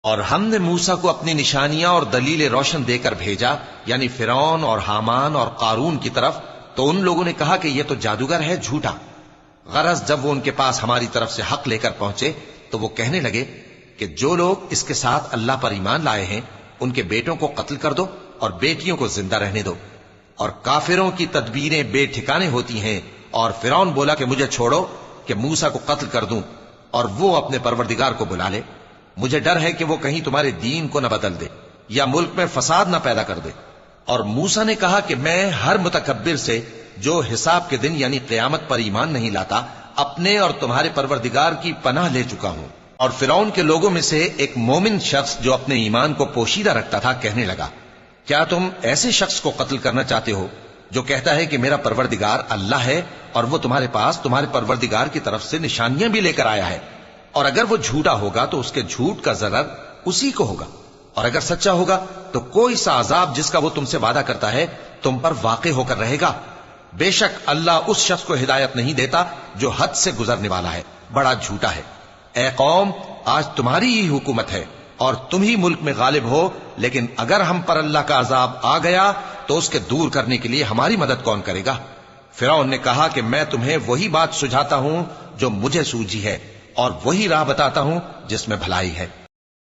اور ہم نے موسیٰ کو اپنی نشانیاں اور دلیل روشن دے کر بھیجا، یعنی فرعون اور حامان اور قارون کی طرف، تو ان لوگوں نے کہا کہ یہ تو جادوگر ہے، جھوٹا۔ غرض جب وہ ان کے پاس ہماری طرف سے حق لے کر پہنچے تو وہ کہنے لگے کہ جو لوگ اس کے ساتھ اللہ پر ایمان لائے ہیں ان کے بیٹوں کو قتل کر دو اور بیٹیوں کو زندہ رہنے دو۔ اور کافروں کی تدبیریں بے ٹھکانے ہوتی ہیں۔ اور فرعون بولا کہ مجھے چھوڑو کہ موسیٰ کو قتل کر دوں اور وہ اپنے پروردگار کو بلا لے، مجھے ڈر ہے کہ وہ کہیں تمہارے دین کو نہ بدل دے یا ملک میں فساد نہ پیدا کر دے۔ اور موسیٰ نے کہا کہ میں ہر متکبر سے جو حساب کے دن یعنی قیامت پر ایمان نہیں لاتا اپنے اور تمہارے پروردگار کی پناہ لے چکا ہوں۔ اور فرعون کے لوگوں میں سے ایک مومن شخص جو اپنے ایمان کو پوشیدہ رکھتا تھا کہنے لگا، کیا تم ایسے شخص کو قتل کرنا چاہتے ہو جو کہتا ہے کہ میرا پروردگار اللہ ہے اور وہ تمہارے پاس تمہارے پروردگار کی طرف سے نشانیاں بھی لے کر آیا ہے؟ اور اگر وہ جھوٹا ہوگا تو اس کے جھوٹ کا ضرر اسی کو ہوگا، اور اگر سچا ہوگا تو کوئی سا عذاب جس کا وہ تم سے وعدہ کرتا ہے تم پر واقع ہو کر رہے گا۔ بے شک اللہ اس شخص کو ہدایت نہیں دیتا جو حد سے گزرنے والا ہے، بڑا جھوٹا ہے۔ اے قوم، آج تمہاری ہی حکومت ہے اور تم ہی ملک میں غالب ہو، لیکن اگر ہم پر اللہ کا عذاب آ گیا تو اس کے دور کرنے کے لیے ہماری مدد کون کرے گا؟ فرعون نے کہا کہ میں تمہیں وہی بات سجھاتا ہوں جو مجھے سوجھی ہے، اور وہی راہ بتاتا ہوں جس میں بھلائی ہے۔